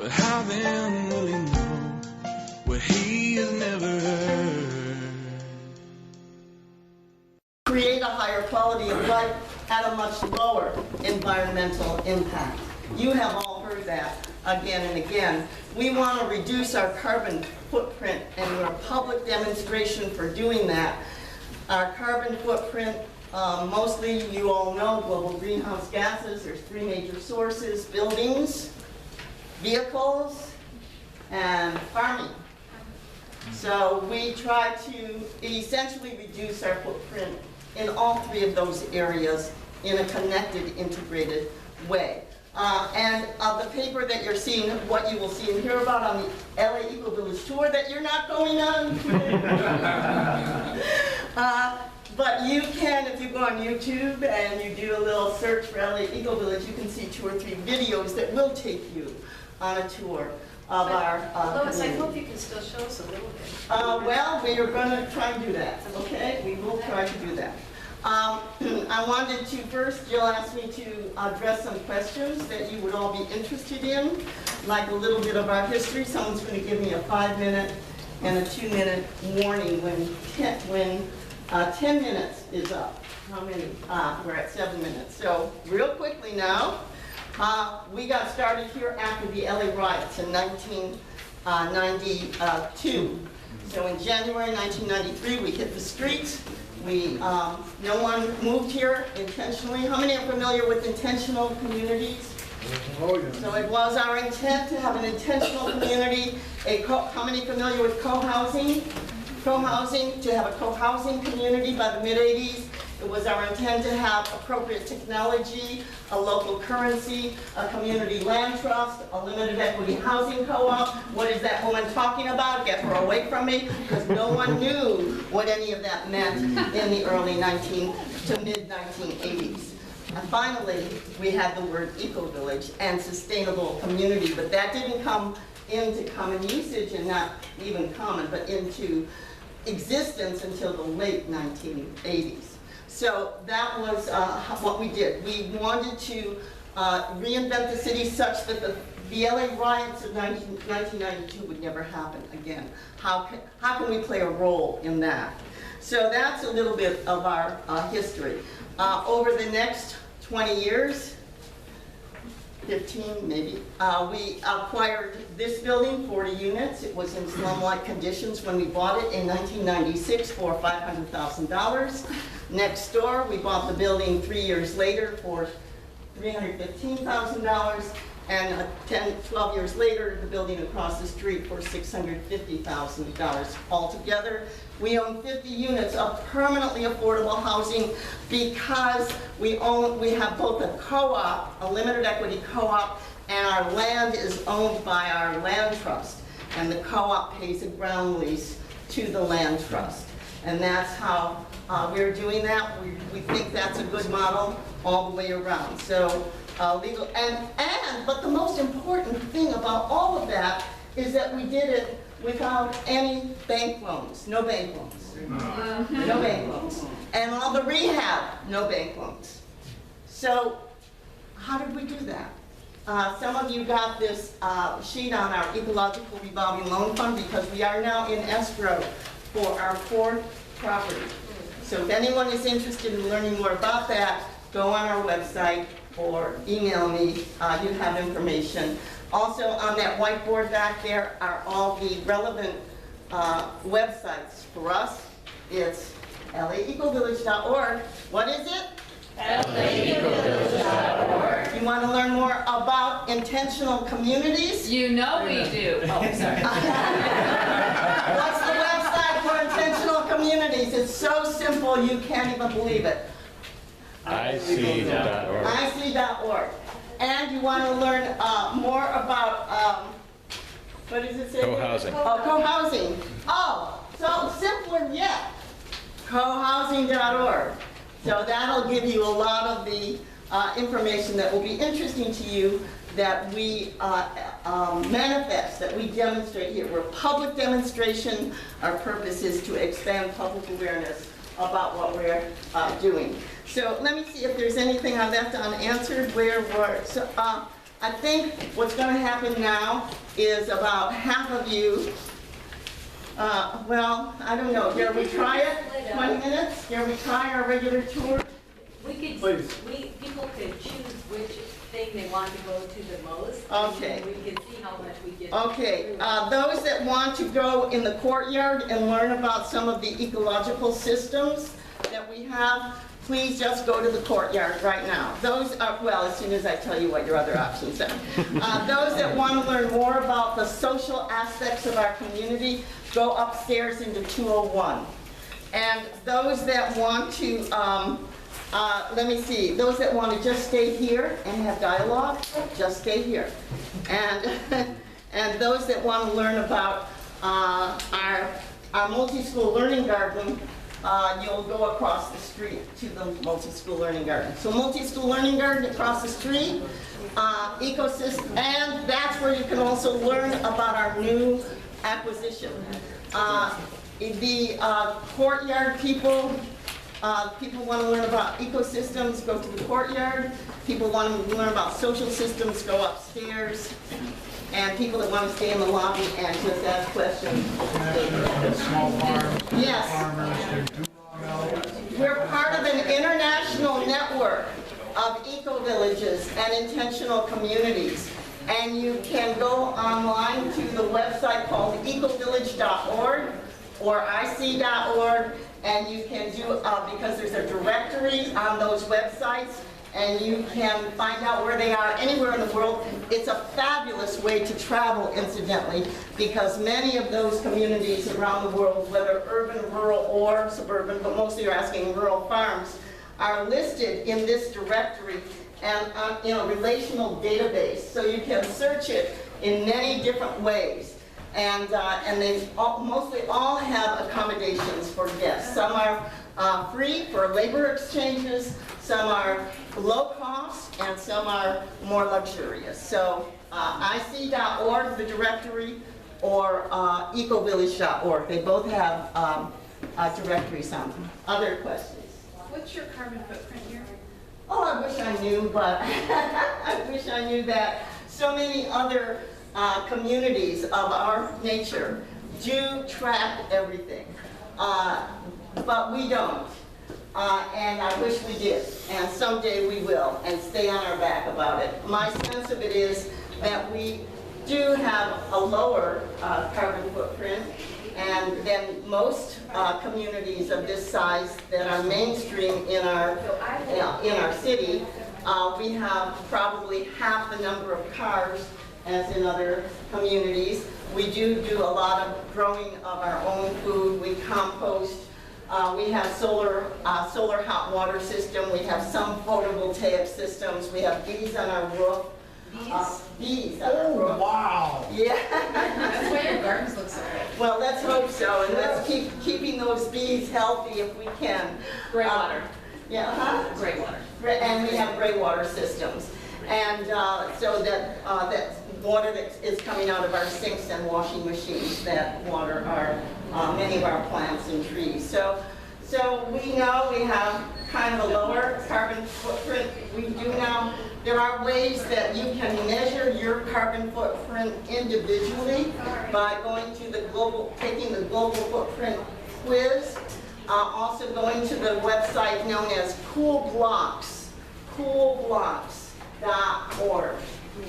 But how then will he know where he has never heard? Create a higher quality of life at a much lower environmental impact. You have all heard that again and again. We want to reduce our carbon footprint, and we're a public demonstration for doing that. Our carbon footprint, mostly you all know global greenhouse gases. There's three major sources: buildings, vehicles, and farming. So we try to essentially reduce our footprint in all three of those areas in a connected, integrated way. And the paper that you're seeing, what you will see and hear about on the LA Eco Village tour that you're not going on. But you can, if you go on YouTube and you do a little search for LA Eco Village, you can see 2 or 3 videos that will take you on a tour of our Lois, I community. hope you can still show us a little bit. Well, we are going to try and do that, okay? We will try to do that. I wanted to first, Jill asked me to address some questions that you would all be interested in, like a little bit of our history. Someone's going to give me a 5-minute and a 2-minute warning when 10 minutes is up. How many? We're at 7 minutes. So real quickly now, we got started here after the LA riots in 1992. So in January 1993, we hit the streets. No one moved here intentionally. How many are familiar with intentional communities? Oh, yeah. So it was our intent to have an intentional community. How many familiar with co-housing? Co-housing, to have a co-housing community by the mid-'80s. It was our intent to have appropriate technology, a local currency, a community land trust, a limited equity housing co-op. What is that woman talking about? Get her away from me, because no one knew what any of that meant in the early to mid-1980s. And finally, we had the word eco-village and sustainable community, but that didn't come into common usage, and not even common, but into existence until the late 1980s. So that was what we did. We wanted to reinvent the city such that the LA riots of 1992 would never happen again. How can we play a role in that? So that's a little bit of our history. Over the next 20 years, 15 maybe, we acquired this building, 40 units. It was in slum-like conditions when we bought it in 1996 for $500,000. Next door, we bought the building 3 years later for $315,000, and 12 years later, the building across the street for $650,000. Altogether, we own 50 units of permanently affordable housing because we have both a co-op, a limited equity co-op, and our land is owned by our land trust. And the co-op pays a ground lease to the land trust. And that's how we're doing that. We think that's a good model all the way around. So legal, but the most important thing about all of that is that we did it without any bank loans, no bank loans, no bank loans. And all the rehab, no bank loans. So how did we do that? Some of you got this sheet on our ecological revolving loan fund because we are now in escrow for our 4th property. So if anyone is interested in learning more about that, go on our website or email me. You have information. Also on that whiteboard back there are all the relevant websites for us. It's laecovillage.org. What is it? laecovillage.org. You want to learn more about intentional communities? You know we do. Oh, sorry. What's the website for intentional communities? It's so simple you can't even believe it. IC.org. IC.org. And you want to learn more about, what does it say? Co-housing. Oh, co-housing. Oh, so simpler yet. Cohousing.org. So that'll give you a lot of the information that will be interesting to you, that we manifest, that we demonstrate here. We're a public demonstration. Our purpose is to expand public awareness about what we're doing. So let me see if there's anything I left unanswered. I think what's going to happen now is about half of you, well, I don't know, dare we try it? 20 minutes? Dare we try our regular tour? People could choose which thing they want to go to the most. Okay. And we can see how much we get. Okay, those that want to go in the courtyard and learn about some of the ecological systems that we have, please just go to the courtyard right now. Those are, well, as soon as I tell you what your other options are. Those that want to learn more about the social aspects of our community, go upstairs into 201. And those that want to, let me see, those that want to just stay here and have dialogue, just stay here. And, and those that want to learn about our multi-school learning garden, you'll go across the street to the multi-school learning garden. So multi-school learning garden across the street, ecosystem, and that's where you can also learn about our new acquisition. The courtyard people, people want to learn about ecosystems, go to the courtyard. People want to learn about social systems, go upstairs. And people that want to stay in the lobby and just ask questions. Small farms. Yes. Farmers, they do well. We're part of an international network of eco-villages and intentional communities. And you can go online to the website called ecovillage.org or ic.org, and you can do, because there's a directory on those websites, and you can find out where they are anywhere in the world. It's a fabulous way to travel, incidentally, because many of those communities around the world, whether urban, rural, or suburban, but mostly you're asking rural farms, are listed in this directory and in a relational database. So you can search it in many different ways. And they mostly all have accommodations for guests. Some are free for labor exchanges, some are low cost, and some are more luxurious. So ic.org, the directory, or ecovillage.org. They both have directories on them. Other questions? What's your carbon footprint here? Oh, I wish I knew, but I wish I knew that. So many other communities of our nature do track everything, but we don't. And I wish we did, and someday we will, and stay on our back about it. My sense of it is that we do have a lower carbon footprint, and than most communities of this size that are mainstream in our city. We have probably half the number of cars as in other communities. We do a lot of growing of our own food. We compost. We have solar hot water system. We have some photovoltaic systems. We have bees on our roof. Bees on our roof. Wow. Yeah. That's why your gardens look so good. Well, let's hope so, and let's keep keeping those bees healthy if we can. Gray water. Yeah, huh? Gray water. And we have gray water systems. And so that water that is coming out of our sinks and washing machines that water our many of our plants and trees. So we know we have kind of a lower carbon footprint. We do now, there are ways that you can measure your carbon footprint individually by going to the taking the global footprint quiz, also going to the website known as coolblocks.org.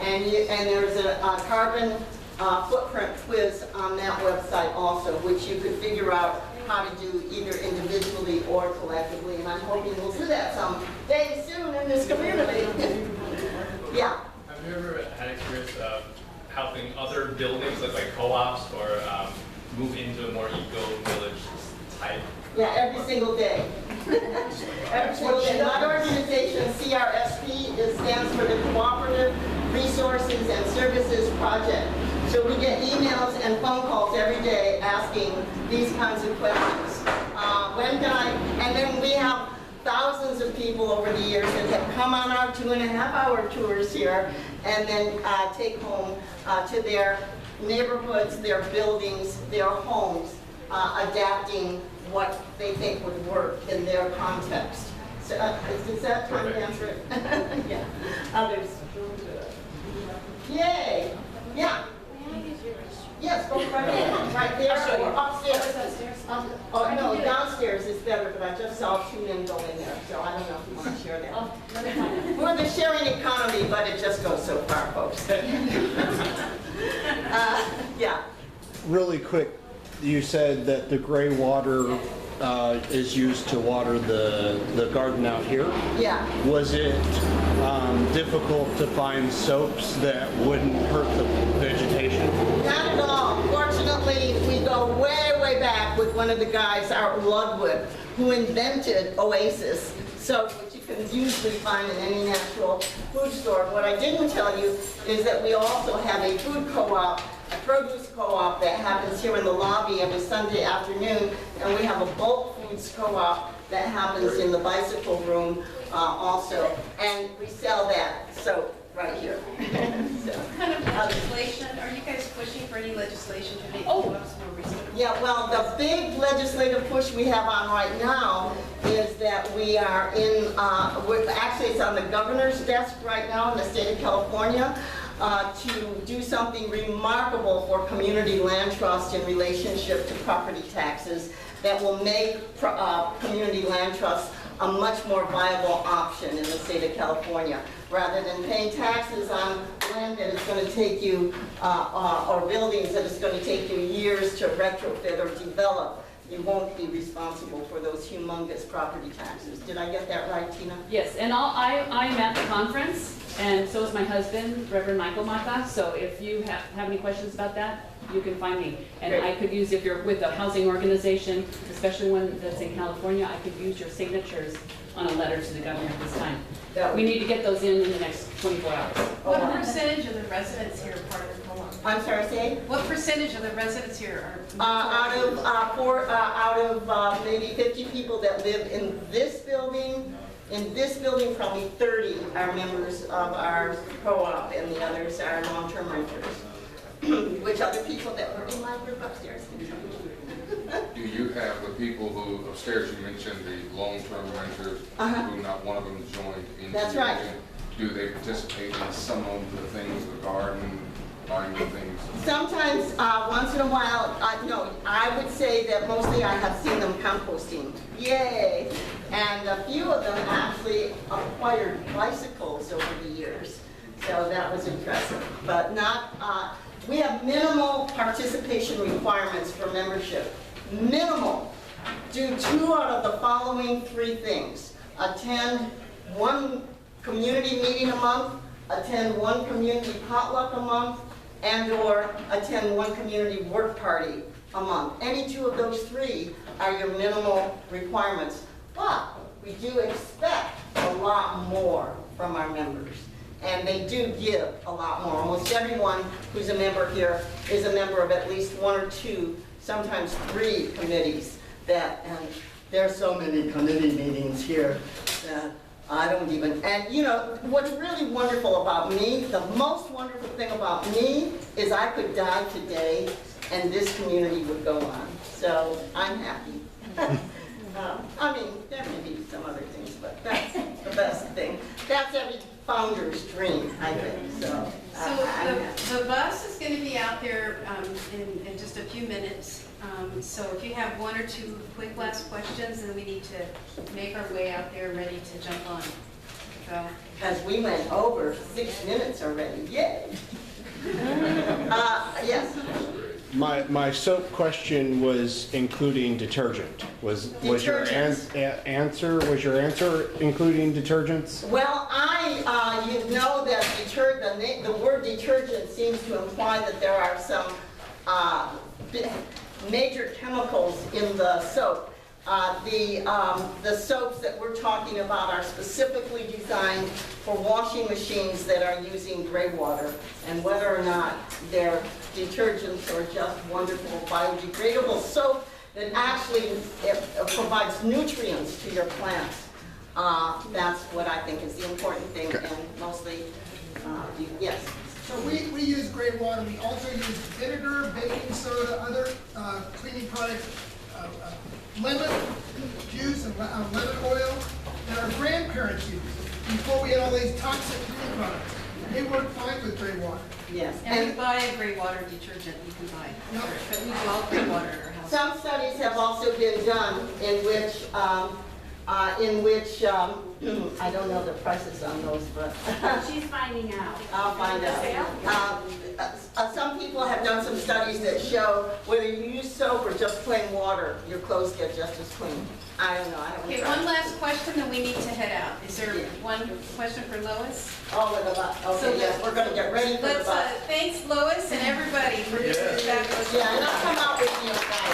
And there's a carbon footprint quiz on that website also, which you could figure out how to do either individually or collectively. And I'm hoping we'll do that someday soon in this community. Yeah. Have you ever had experience of helping other buildings, like co-ops, or move into a more eco-village type? Yeah, every single day. Every single day. My organization, CRSP, stands for the Cooperative Resources and Services Project. So we get emails and phone calls every day asking these kinds of questions. When can I, and then we have thousands of people over the years that have come on our 2.5-hour tours here and then take home to their neighborhoods, their buildings, their homes, adapting what they think would work in their context. So is that time to answer it? Yeah. Others? Yeah. Yes, go right in, right there, or upstairs. Oh, no, downstairs is better, but I just saw two men go in there, so I don't know if you want to share that. We're the sharing economy, but it just goes so far, folks. Yeah. Really quick, you said that the gray water is used to water the garden out here. Yeah. Was it difficult to find soaps that wouldn't hurt the vegetation? Not at all. Fortunately, we go way, way back with one of the guys, Art Ludwig, who invented Oasis soap, which you can usually find in any natural food store. What I didn't tell you is that we also have a food co-op, a produce co-op that happens here in the lobby every Sunday afternoon, and we have a bulk foods co-op that happens in the bicycle room also, and we sell that soap right here. So, What kind of legislation, are you guys pushing for any legislation to make co-ops more reasonable? yeah, well, the big legislative push we have on right now is that we are in, actually it's on the governor's desk right now in the state of California, to do something remarkable for community land trust in relationship to property taxes that will make community land trusts a much more viable option in the state of California. Rather than paying taxes on land that is going to take you, or buildings that is going to take you years to retrofit or develop, you won't be responsible for those humongous property taxes. Did I get that right, Tina? Yes, and I'm at the conference, and so is my husband, Reverend Michael Mata, so if you have any questions about that, you can find me. And Great. I could use, if you're with a housing organization, especially one that's in California, I could use your signatures on a letter to the governor at this time. We need to get those in the next 24 hours. What percentage of the residents here are part of the co-op? I'm sorry, say? What percentage of the residents here are? Out of maybe 50 people that live in this building, probably 30 are members of our co-op, and the others are long-term renters, which other people that were in my group upstairs can tell you. Do you have the people who, upstairs you mentioned the long-term renters, who not one of them joined into? That's right. Do they participate in some of the things, the garden, buying the things? Sometimes, once in a while, no, I would say that mostly I have seen them composting. Yay! And a few of them actually acquired bicycles over the years. So that was impressive. But not, we have minimal participation requirements for membership. Minimal. Do 2 out of the following 3 things. Attend 1 community meeting a month, attend 1 community potluck a month, and or attend 1 community work party a month. Any 2 of those 3 are your minimal requirements. But we do expect a lot more from our members. And they do give a lot more. Almost everyone who's a member here is a member of at least 1 or 2, sometimes 3 committees. And there are so many committee meetings here that I don't even, and you know, what's really wonderful about me, the most wonderful thing about me is I could die today and this community would go on. So I'm happy. I mean, there may be some other things, but that's the best thing. That's every founder's dream, I think, so. So the bus is going to be out there in just a few minutes. So if you have 1 or 2 quick last questions, then we need to make our way out there ready to jump on. So. As we went over 6 minutes already, yay. Yes. My soap question was including detergent. Was your answer including detergents? Well, you know that the word detergent seems to imply that there are some major chemicals in the soap. The soaps that we're talking about are specifically designed for washing machines that are using gray water, and whether or not they're detergents or just wonderful biodegradable soap that actually provides nutrients to your plants. That's what I think is the important thing, and mostly, yes. So we use gray water. We also use vinegar, baking soda, other cleaning products, lemon juice and lemon oil that our grandparents used before we had all these toxic cleaning products. They work fine with gray water. Yes. And we buy a gray water detergent you can buy, but we do all gray water at our house. Some studies have also been done in which, I don't know the prices on those, but She's finding out. I'll find out. Some people have done some studies that show whether you use soap or just plain water, your clothes get just as clean. I don't know, I haven't Okay, tried. one last question, then we need to head out. Is there one question for Lois? Oh, with the bus, okay, yes, we're gonna get ready for the Let's, bus. thanks Lois and everybody for this fabulous. Yeah, and I'll come out with you guys.